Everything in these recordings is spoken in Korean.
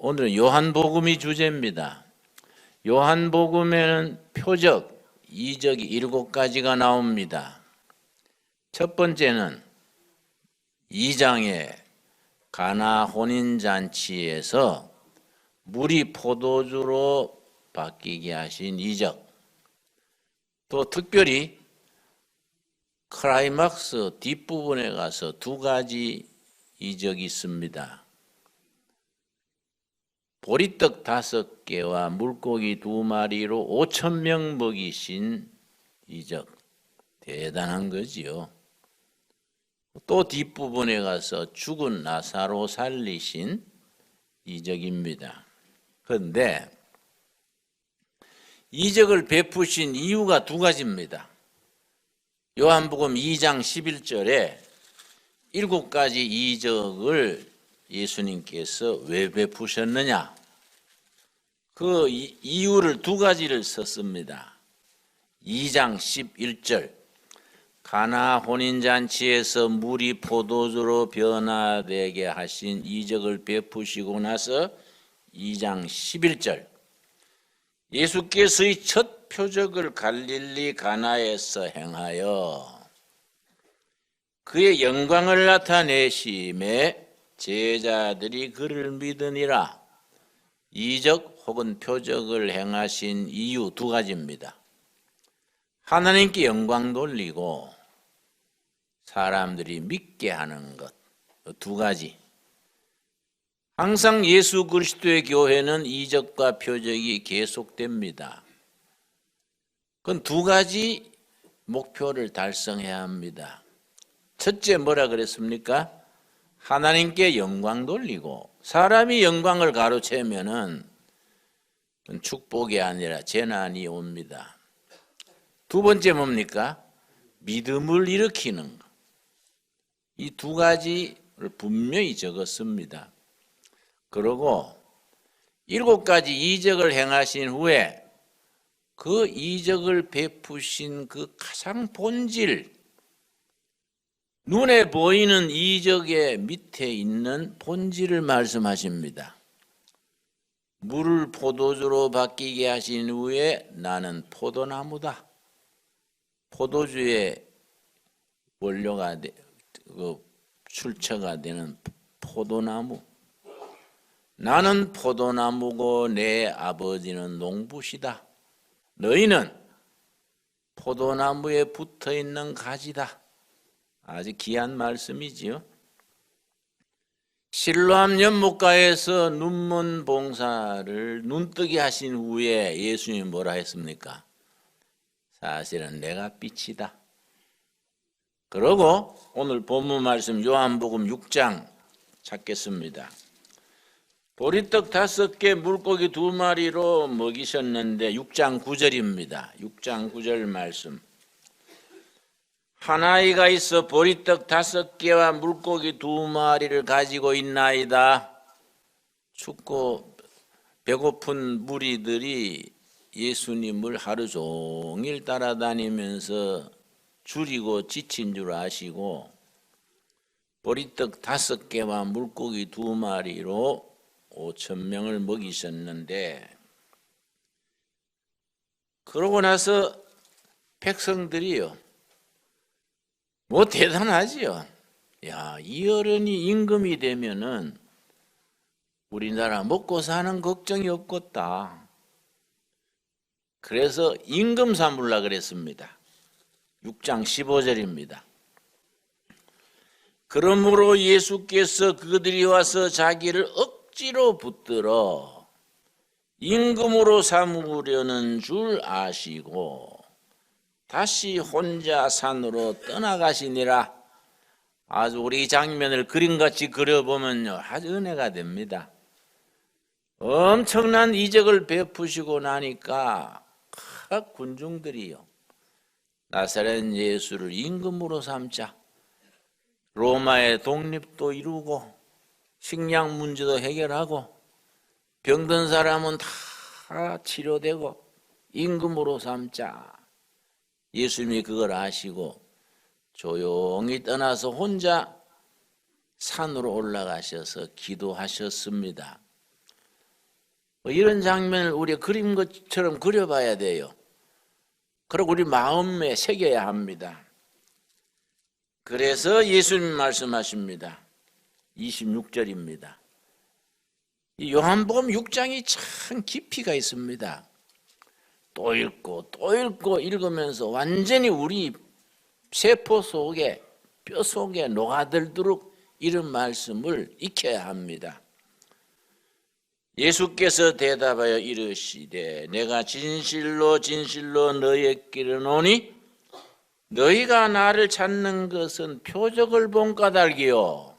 오늘은 요한복음이 주제입니다. 요한복음에는 표적, 이적이 7가지가 나옵니다. 첫 번째는 2장의 가나 혼인잔치에서 물이 포도주로 바뀌게 하신 이적, 또 특별히 클라이막스 뒷부분에 가서 2가지 이적이 있습니다. 보리떡 5개와 물고기 2마리로 5,000명 먹이신 이적, 대단한 거지요. 또 뒷부분에 가서 죽은 나사로 살리신 이적입니다. 그런데 이적을 베푸신 이유가 2가지입니다. 요한복음 2장 11절에 7가지 이적을 예수님께서 왜 베푸셨느냐? 그 이유를 2가지를 썼습니다. 2장 11절 가나 혼인잔치에서 물이 포도주로 변화되게 하신 이적을 베푸시고 나서 2장 11절 예수께서의 첫 표적을 갈릴리 가나에서 행하여 그의 영광을 나타내심에 제자들이 그를 믿으니라. 이적 혹은 표적을 행하신 이유 2가지입니다. 하나님께 영광 돌리고 사람들이 믿게 하는 것, 2가지. 항상 예수 그리스도의 교회는 이적과 표적이 계속됩니다. 그건 2가지 목표를 달성해야 합니다. 첫째 뭐라 그랬습니까? 하나님께 영광 돌리고, 사람이 영광을 가로채면은 축복이 아니라 재난이 옵니다. 2번째 뭡니까? 믿음을 일으키는 것. 이 2가지를 분명히 적었습니다. 그리고 7가지 이적을 행하신 후에 그 이적을 베푸신 그 가장 본질, 눈에 보이는 이적의 밑에 있는 본질을 말씀하십니다. 물을 포도주로 바뀌게 하신 후에 나는 포도나무다. 포도주의 원료가 출처가 되는 포도나무. 나는 포도나무고 내 아버지는 농부시다. 너희는 포도나무에 붙어있는 가지다. 아주 귀한 말씀이지요. 실로암 연못가에서 눈먼 봉사를 눈뜨게 하신 후에 예수님이 뭐라 했습니까? 사실은 내가 빛이다. 그러고 오늘 본문 말씀 요한복음 6장 찾겠습니다. 보리떡 5개, 물고기 2마리로 먹이셨는데 6장 9절입니다. 6장 9절 말씀. 한 아이가 있어 보리떡 5개와 물고기 2마리를 가지고 있나이다. 춥고 배고픈 무리들이 예수님을 하루 종일 따라다니면서 줄이고 지친 줄 아시고 보리떡 5개와 물고기 2마리로 5,000명을 먹이셨는데, 그러고 나서 백성들이요, 뭐 대단하지요. 야, 이 어른이 임금이 되면은 우리나라 먹고 사는 걱정이 없겠다. 그래서 임금 삼으려 그랬습니다. 6장 15절입니다. 그러므로 예수께서 그들이 와서 자기를 억지로 붙들어 임금으로 삼으려는 줄 아시고 다시 혼자 산으로 떠나가시니라. 아주 우리 이 장면을 그림같이 그려보면요, 아주 은혜가 됩니다. 엄청난 이적을 베푸시고 나니까 각 군중들이요, 나사렛 예수를 임금으로 삼자. 로마의 독립도 이루고 식량 문제도 해결하고 병든 사람은 다 치료되고 임금으로 삼자. 예수님이 그걸 아시고 조용히 떠나서 혼자 산으로 올라가셔서 기도하셨습니다. 이런 장면을 우리가 그림 것처럼 그려봐야 돼요. 그리고 우리 마음에 새겨야 합니다. 그래서 예수님 말씀하십니다. 26절입니다. 이 요한복음 6장이 참 깊이가 있습니다. 또 읽고 또 읽고 읽으면서 완전히 우리 세포 속에 뼈 속에 녹아들도록 이런 말씀을 익혀야 합니다. 예수께서 대답하여 이르시되 내가 진실로 진실로 너희에게 이르노니 너희가 나를 찾는 것은 표적을 본 까닭이요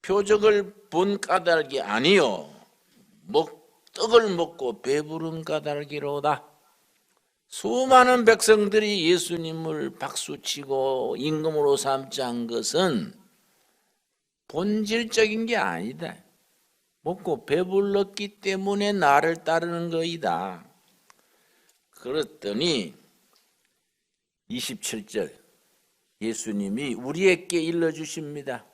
표적을 본 까닭이 아니요 떡을 먹고 배부른 까닭이로다. 수많은 백성들이 예수님을 박수치고 임금으로 삼자 한 것은 본질적인 게 아니다. 먹고 배불렀기 때문에 나를 따르는 거이다. 그랬더니 27절 예수님이 우리에게 일러주십니다.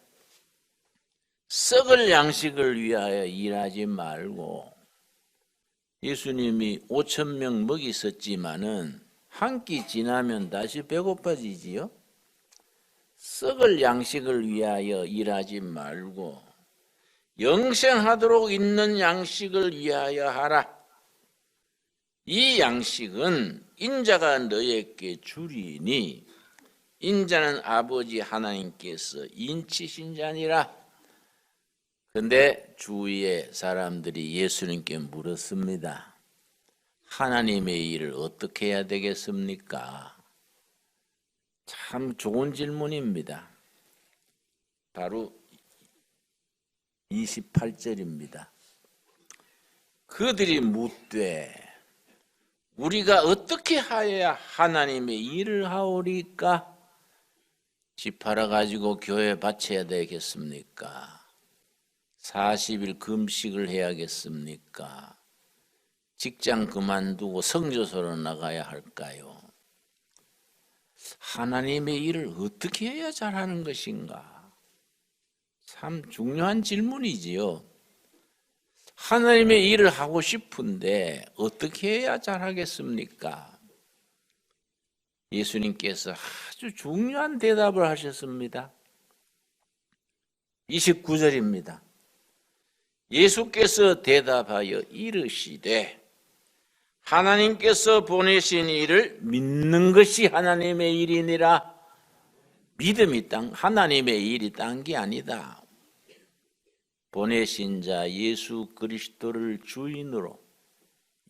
썩을 양식을 위하여 일하지 말고 예수님이 5,000명 먹이셨지만은 한 끼 지나면 다시 배고파지지요. 썩을 양식을 위하여 일하지 말고 영생하도록 있는 양식을 위하여 하라. 이 양식은 인자가 너희에게 주리니 인자는 아버지 하나님께서 인치신 자니라. 그런데 주위의 사람들이 예수님께 물었습니다. 하나님의 일을 어떻게 해야 되겠습니까? 참 좋은 질문입니다. 바로 28절입니다. 그들이 묻되 우리가 어떻게 하여야 하나님의 일을 하오리까? 집 팔아가지고 교회 바쳐야 되겠습니까? 40일 금식을 해야겠습니까? 직장 그만두고 성교소로 나가야 할까요? 하나님의 일을 어떻게 해야 잘하는 것인가? 참 중요한 질문이지요. 하나님의 일을 하고 싶은데 어떻게 해야 잘하겠습니까? 예수님께서 아주 중요한 대답을 하셨습니다. 29절입니다. 예수께서 대답하여 이르시되 하나님께서 보내신 일을 믿는 것이 하나님의 일이니라. 믿음이 하나님의 일이 딴 게 아니다. 보내신 자 예수 그리스도를 주인으로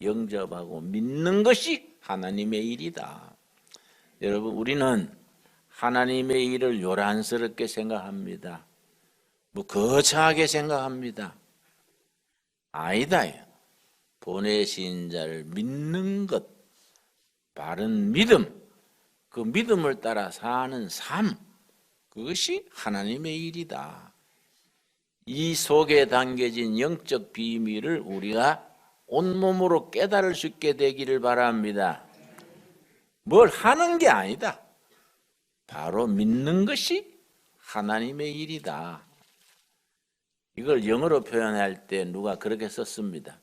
영접하고 믿는 것이 하나님의 일이다. 여러분, 우리는 하나님의 일을 요란스럽게 생각합니다. 거창하게 생각합니다. 아니다. 보내신 자를 믿는 것, 바른 믿음, 그 믿음을 따라 사는 삶, 그것이 하나님의 일이다. 이 속에 담겨진 영적 비밀을 우리가 온몸으로 깨달을 수 있게 되기를 바랍니다. 뭘 하는 게 아니다. 바로 믿는 것이 하나님의 일이다. 이걸 영어로 표현할 때 누가 그렇게 썼습니다.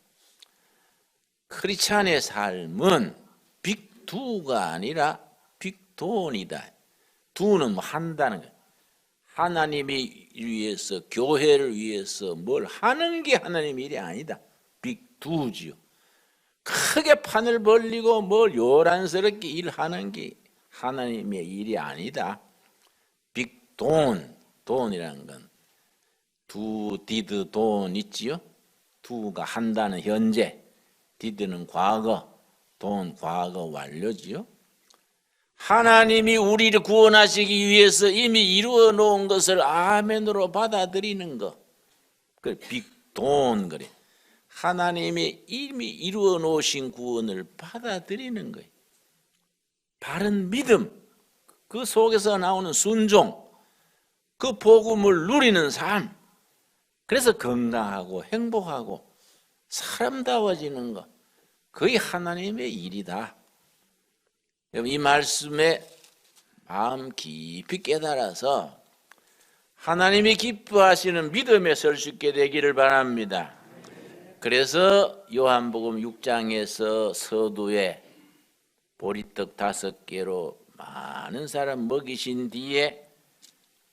크리스찬의 삶은 빅두가 아니라 빅돈이다. 두는 한다는 거예요. 하나님이 위해서, 교회를 위해서 뭘 하는 게 하나님의 일이 아니다. 빅두지요. 크게 판을 벌리고 뭘 요란스럽게 일하는 게 하나님의 일이 아니다. 빅돈, 돈이라는 건 두, 디드, 돈 있지요? 두가 한다는 현재, 디드는 과거, 돈 과거 완료지요? 하나님이 우리를 구원하시기 위해서 이미 이루어 놓은 것을 아멘으로 받아들이는 것. 그래, 빅돈 그래. 하나님이 이미 이루어 놓으신 구원을 받아들이는 거예요. 바른 믿음, 그 속에서 나오는 순종, 그 복음을 누리는 삶. 그래서 건강하고 행복하고 사람다워지는 것, 그게 하나님의 일이다. 이 말씀에 마음 깊이 깨달아서 하나님이 기뻐하시는 믿음에 설 수 있게 되기를 바랍니다. 그래서 요한복음 6장에서 서두에 보리떡 5개로 많은 사람 먹이신 뒤에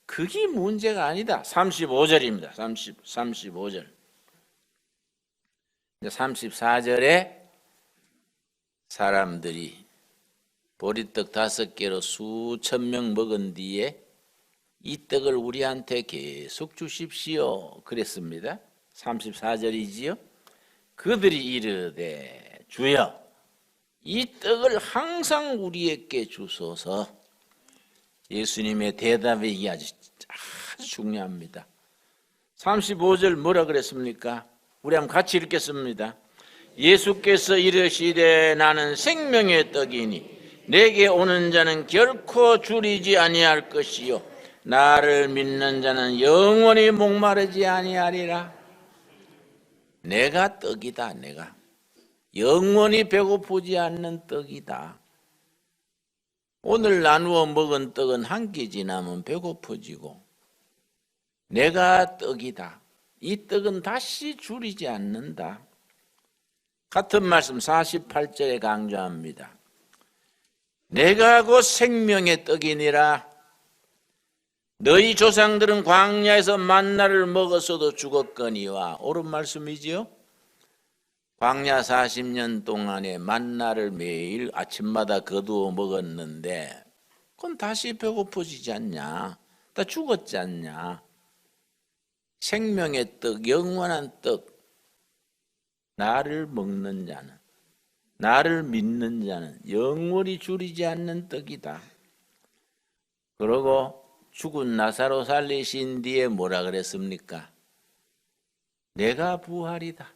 그게 문제가 아니다. 35절입니다. 35절. 34절에 사람들이 보리떡 5개로 수천 명 먹은 뒤에 이 떡을 우리한테 계속 주십시오. 그랬습니다. 34절이지요. 그들이 이르되 주여 이 떡을 항상 우리에게 주소서. 예수님의 대답이 이게 아주 중요합니다. 35절 뭐라 그랬습니까? 우리 한번 같이 읽겠습니다. 예수께서 이르시되 나는 생명의 떡이니 내게 오는 자는 결코 줄이지 아니할 것이요 나를 믿는 자는 영원히 목마르지 아니하리라. 내가 떡이다. 내가 영원히 배고프지 않는 떡이다. 오늘 나누어 먹은 떡은 한 끼 지나면 배고파지고 내가 떡이다. 이 떡은 다시 줄이지 않는다. 같은 말씀 48절에 강조합니다. 내가 곧 생명의 떡이니라. 너희 조상들은 광야에서 만나를 먹었어도 죽었거니와. 옳은 말씀이지요. 광야 40년 동안에 만나를 매일 아침마다 거두어 먹었는데 그건 다시 배고파지지 않냐? 다 죽었지 않냐? 생명의 떡, 영원한 떡, 나를 먹는 자는, 나를 믿는 자는 영원히 줄이지 않는 떡이다. 그러고 죽은 나사로 살리신 뒤에 뭐라 그랬습니까? 내가 부활이다.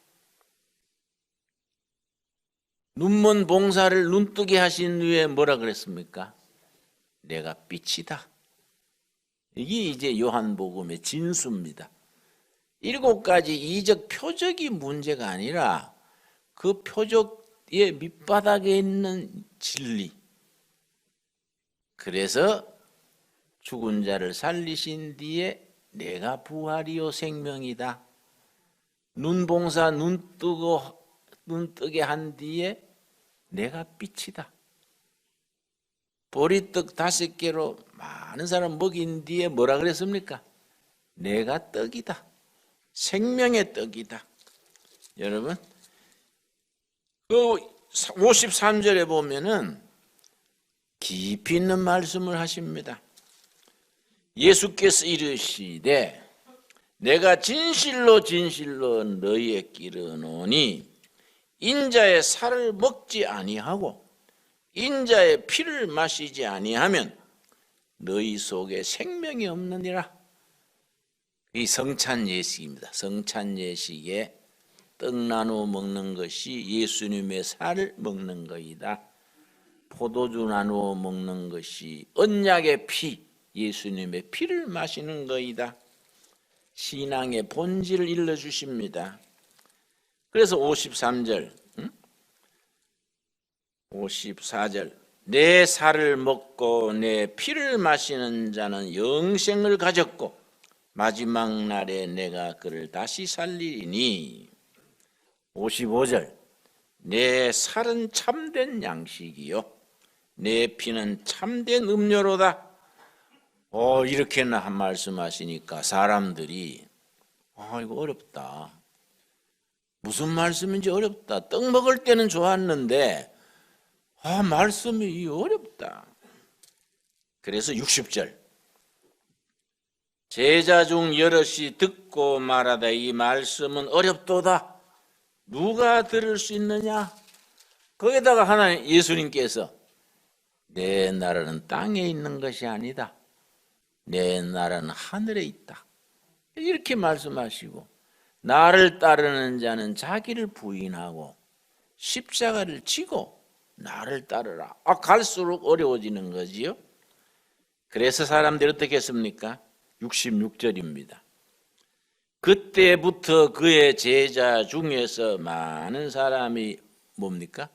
눈먼 봉사를 눈뜨게 하신 후에 뭐라 그랬습니까? 내가 빛이다. 이게 이제 요한복음의 진수입니다. 7가지 이적 표적이 문제가 아니라 그 표적의 밑바닥에 있는 진리. 그래서 죽은 자를 살리신 뒤에 내가 부활이요 생명이다. 눈봉사 눈뜨게 한 뒤에 내가 빛이다. 보리떡 5개로 많은 사람 먹인 뒤에 뭐라 그랬습니까? 내가 떡이다. 생명의 떡이다. 여러분, 그 53절에 보면은 깊이 있는 말씀을 하십니다. 예수께서 이르시되 내가 진실로 진실로 너희에게 이르노니 인자의 살을 먹지 아니하고 인자의 피를 마시지 아니하면 너희 속에 생명이 없느니라. 이 성찬 예식입니다. 성찬 예식에 떡 나누어 먹는 것이 예수님의 살을 먹는 것이다. 포도주 나누어 먹는 것이 언약의 피, 예수님의 피를 마시는 것이다. 신앙의 본질을 일러주십니다. 그래서 53절, 54절 내 살을 먹고 내 피를 마시는 자는 영생을 가졌고 마지막 날에 내가 그를 다시 살리리니. 55절 내 살은 참된 양식이요 내 피는 참된 음료로다. 이렇게나 한 말씀하시니까 사람들이 이거 어렵다. 무슨 말씀인지 어렵다. 떡 먹을 때는 좋았는데 말씀이 어렵다. 그래서 60절 제자 중 여럿이 듣고 말하다 이 말씀은 어렵도다. 누가 들을 수 있느냐? 거기다가 하나님 예수님께서 내 나라는 땅에 있는 것이 아니다. 내 나라는 하늘에 있다. 이렇게 말씀하시고 나를 따르는 자는 자기를 부인하고 십자가를 지고 나를 따르라. 갈수록 어려워지는 거지요. 그래서 사람들이 어떻게 했습니까? 66절입니다. 그때부터 그의 제자 중에서 많은 사람이 뭡니까?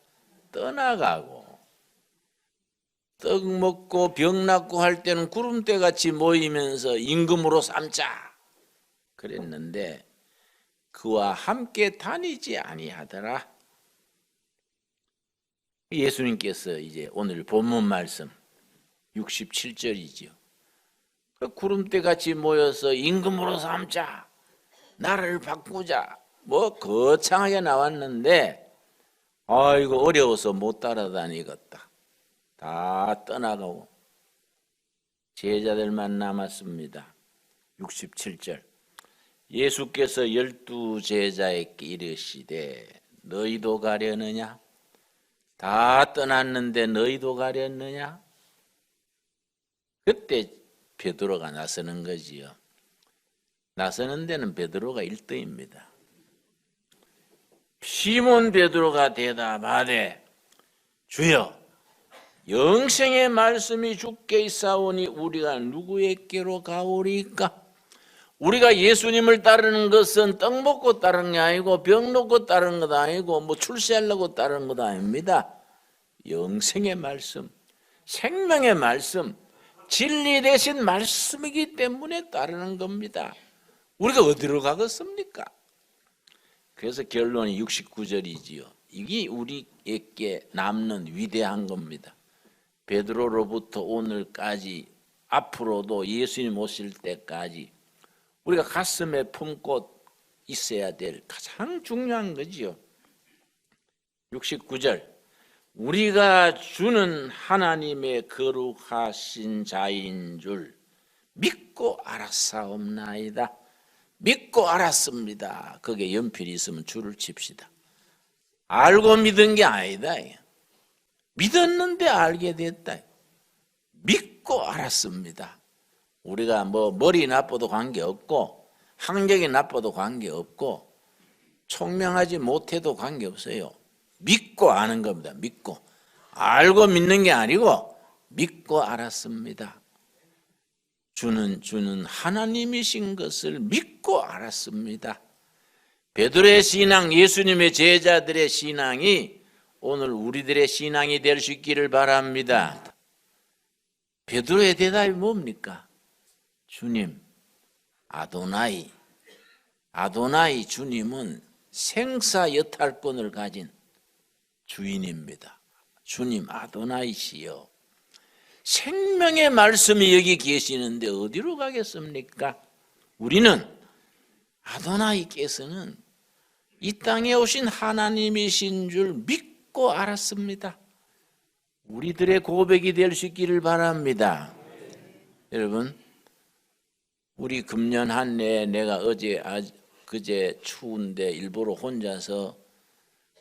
떠나가고 떡 먹고 병 낫고 할 때는 구름대 같이 모이면서 임금으로 삼자 그랬는데 그와 함께 다니지 아니하더라. 예수님께서 이제 오늘 본문 말씀 67절이지요. 그 구름대같이 모여서 임금으로 삼자, 나라를 바꾸자, 뭐 거창하게 나왔는데 아이고 어려워서 못 따라다니겠다. 다 떠나가고 제자들만 남았습니다. 67절. 예수께서 12제자에게 이르시되 너희도 가려느냐? 다 떠났는데 너희도 가렸느냐? 그때 베드로가 나서는 거지요. 나서는 데는 베드로가 1등입니다. 시몬 베드로가 대답하되 주여 영생의 말씀이 주께 있사오니 우리가 누구에게로 가오리까? 우리가 예수님을 따르는 것은 떡 먹고 따르는 게 아니고 병 놓고 따르는 것 아니고 뭐 출세하려고 따르는 것 아닙니다. 영생의 말씀, 생명의 말씀, 진리 대신 말씀이기 때문에 따르는 겁니다. 우리가 어디로 가겠습니까? 그래서 결론이 69절이지요. 이게 우리에게 남는 위대한 겁니다. 베드로로부터 오늘까지 앞으로도 예수님 오실 때까지 우리가 가슴에 품고 있어야 될 가장 중요한 거지요. 69절. 우리가 주는 하나님의 거룩하신 자인 줄 믿고 알았사옵나이다. 믿고 알았습니다. 거기에 연필이 있으면 줄을 칩시다. 알고 믿은 게 아니다. 믿었는데 알게 됐다. 믿고 알았습니다. 우리가 뭐 머리 나빠도 관계없고 학력이 나빠도 관계없고 총명하지 못해도 관계없어요. 믿고 아는 겁니다. 믿고. 알고 믿는 게 아니고 믿고 알았습니다. 주는 하나님이신 것을 믿고 알았습니다. 베드로의 신앙, 예수님의 제자들의 신앙이 오늘 우리들의 신앙이 될 수 있기를 바랍니다. 베드로의 대답이 뭡니까? 주님, 아도나이 주님은 생사 여탈권을 가진 주인입니다. 주님 아도나이시여. 생명의 말씀이 여기 계시는데 어디로 가겠습니까? 우리는 아도나이께서는 이 땅에 오신 하나님이신 줄 믿고 알았습니다. 우리들의 고백이 될 수 있기를 바랍니다. 여러분, 우리 금년 한 해 내가 그제 추운데 일부러 혼자서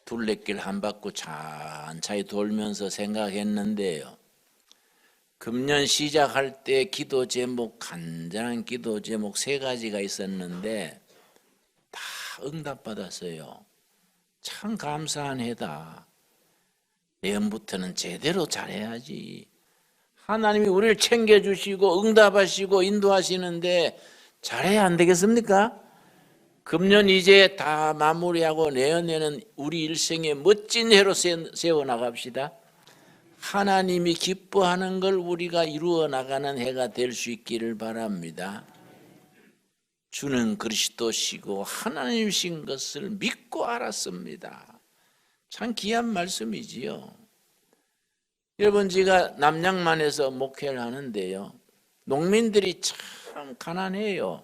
둘레길 한 바퀴 천천히 돌면서 생각했는데요. 금년 시작할 때 기도 제목, 간절한 기도 제목 3가지가 있었는데 다 응답받았어요. 참 감사한 해다. 내년부터는 제대로 잘해야지. 하나님이 우리를 챙겨주시고 응답하시고 인도하시는데 잘해야 안 되겠습니까? 금년 이제 다 마무리하고 내년에는 우리 일생에 멋진 해로 세워나갑시다. 하나님이 기뻐하는 걸 우리가 이루어 나가는 해가 될 수 있기를 바랍니다. 주는 그리스도시고 하나님이신 것을 믿고 알았습니다. 참 귀한 말씀이지요. 여러분, 제가 남양만에서 목회를 하는데요, 농민들이 참 가난해요.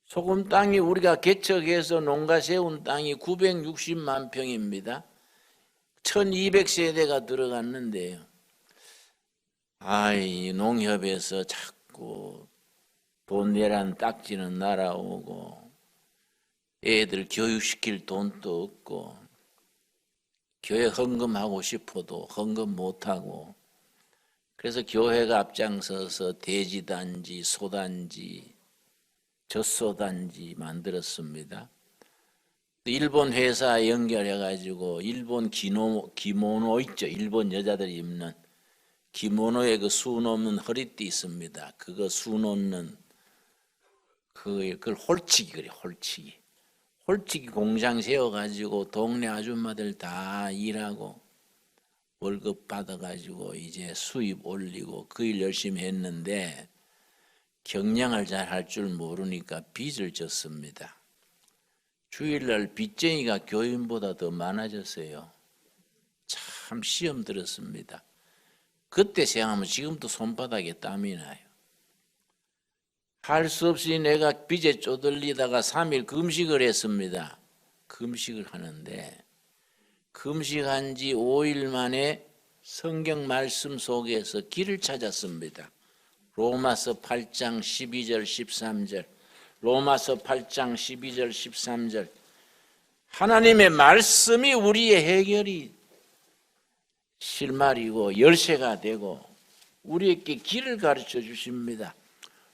소금 땅이 우리가 개척해서 농가 세운 땅이 960만 평입니다. 1200세대가 들어갔는데요, 이 농협에서 자꾸 돈 내란 딱지는 날아오고 애들 교육시킬 돈도 없고 교회 헌금하고 싶어도 헌금 못하고, 그래서 교회가 앞장서서 돼지단지, 소단지, 젖소단지 만들었습니다. 일본 회사 연결해가지고 일본 기모노 있죠. 일본 여자들이 입는 기모노에 그 수 놓는 허리띠 있습니다. 그거 수 놓는 그걸 홀치기 그래. 홀치기 공장 세워가지고 동네 아줌마들 다 일하고 월급 받아가지고 이제 수입 올리고 그 일 열심히 했는데 경영을 잘 할 줄 모르니까 빚을 졌습니다. 주일날 빚쟁이가 교인보다 더 많아졌어요. 참 시험 들었습니다. 그때 생각하면 지금도 손바닥에 땀이 나요. 할 수 없이 내가 빚에 쪼들리다가 3일 금식을 했습니다. 금식을 하는데 금식한 지 5일 만에 성경 말씀 속에서 길을 찾았습니다. 로마서 8장 12절 13절, 로마서 8장 12절 13절. 하나님의 말씀이 우리의 해결이 실마리고 열쇠가 되고 우리에게 길을 가르쳐 주십니다.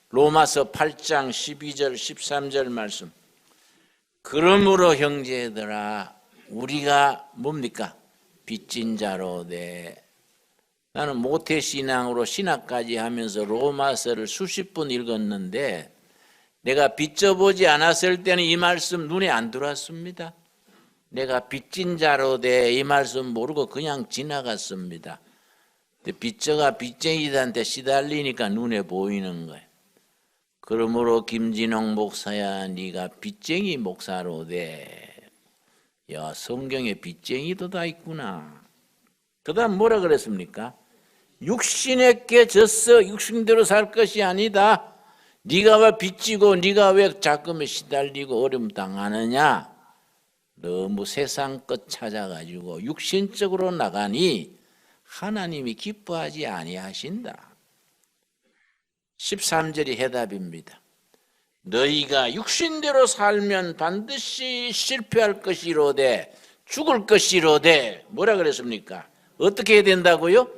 로마서 8장 12절 13절 말씀. 그러므로 형제들아 우리가 뭡니까? 빚진 자로 돼. 나는 모태신앙으로 신학까지 하면서 로마서를 수십 번 읽었는데 내가 빚져보지 않았을 때는 이 말씀 눈에 안 들어왔습니다. 내가 빚진 자로 돼 이 말씀 모르고 그냥 지나갔습니다. 빚져가 빚쟁이들한테 시달리니까 눈에 보이는 거예요. 그러므로 김진홍 목사야 네가 빚쟁이 목사로 돼. 야, 성경에 빚쟁이도 다 있구나. 그 다음 뭐라 그랬습니까? 육신에 깨졌어. 육신대로 살 것이 아니다. 네가 왜 빚지고 네가 왜 자금에 시달리고 어려움 당하느냐. 너무 세상 것 찾아가지고 육신적으로 나가니 하나님이 기뻐하지 아니하신다. 13절이 해답입니다. 너희가 육신대로 살면 반드시 실패할 것이로되 죽을 것이로되 뭐라 그랬습니까? 어떻게 해야 된다고요?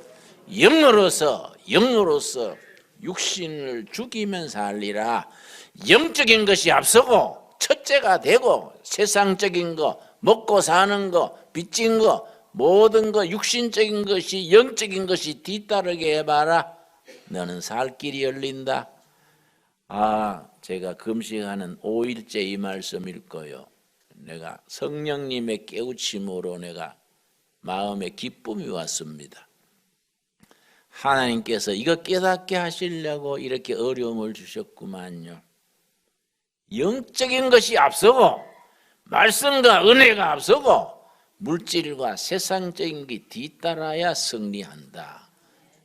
영으로서 육신을 죽이면 살리라. 영적인 것이 앞서고 첫째가 되고 세상적인 거, 먹고 사는 거, 빚진 거, 모든 거 육신적인 것이 영적인 것이 뒤따르게 해봐라. 너는 살 길이 열린다. 제가 금식하는 5일째 이 말씀 읽고요. 내가 성령님의 깨우침으로 내가 마음에 기쁨이 왔습니다. 하나님께서 이거 깨닫게 하시려고 이렇게 어려움을 주셨구만요. 영적인 것이 앞서고 말씀과 은혜가 앞서고 물질과 세상적인 게 뒤따라야 승리한다.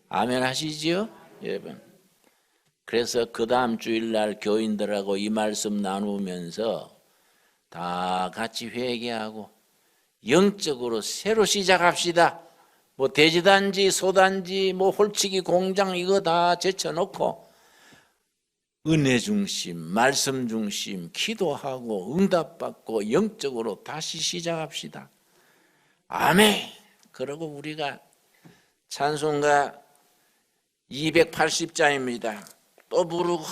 아멘 하시지요? 여러분. 그래서 그 다음 주일날 교인들하고 이 말씀 나누면서 다 같이 회개하고 영적으로 새로 시작합시다. 뭐 돼지단지, 소단지, 뭐 홀치기 공장 이거 다 제쳐놓고 은혜 중심, 말씀 중심, 기도하고 응답받고 영적으로 다시 시작합시다. 아멘. 그리고 우리가 찬송가 280장입니다. 또 부르고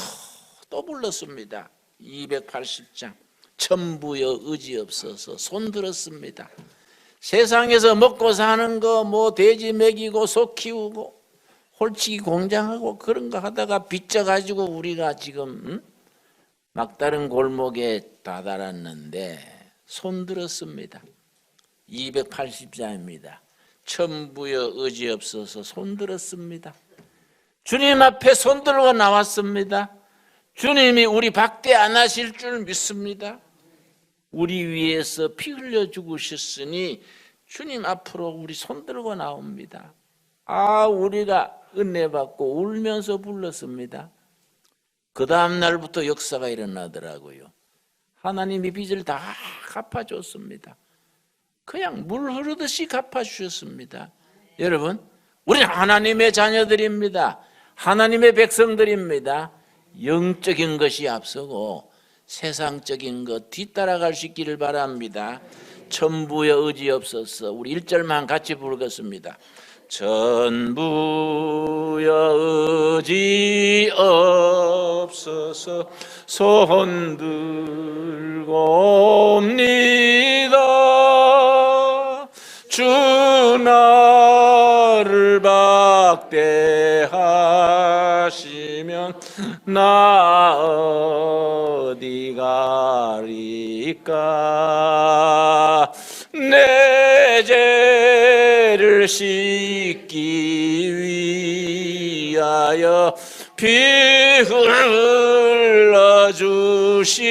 또 불렀습니다. 280장. 천부여 의지 없어서 손 들었습니다. 세상에서 먹고 사는 거 뭐 돼지 먹이고 소 키우고 홀치기 공장하고 그런 거 하다가 빚져가지고 우리가 지금 막다른 골목에 다다랐는데 손 들었습니다. 280장입니다. 천부여 의지 없어서 손 들었습니다. 주님 앞에 손 들고 나왔습니다. 주님이 우리 박대 안 하실 줄 믿습니다. 우리 위해서 피 흘려 죽으셨으니 주님 앞으로 우리 손 들고 나옵니다. 우리가 은혜 받고 울면서 불렀습니다. 그 다음 날부터 역사가 일어나더라고요. 하나님이 빚을 다 갚아줬습니다. 그냥 물 흐르듯이 갚아주셨습니다. 여러분, 우리는 하나님의 자녀들입니다. 하나님의 백성들입니다. 영적인 것이 앞서고 세상적인 것 뒤따라갈 수 있기를 바랍니다. 천부여 의지 없어서 우리 1절만 같이 부르겠습니다. 천부여 의지 없어서 손 들고 옵니다. 주 나를 박대하시면 나 어디 가리까. 내 죄를 씻기 위하여 피 흘러 주시니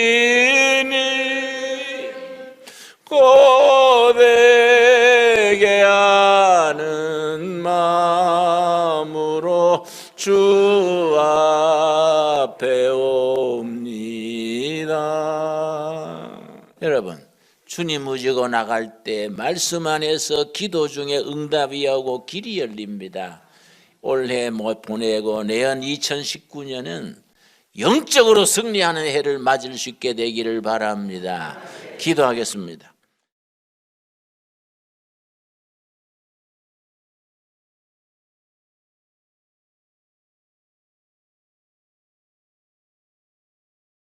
배웁니다. 여러분, 주님 의지고 나갈 때 말씀 안에서 기도 중에 응답이 오고 길이 열립니다. 올해 보내고 내년 2019년은 영적으로 승리하는 해를 맞을 수 있게 되기를 바랍니다. 기도하겠습니다.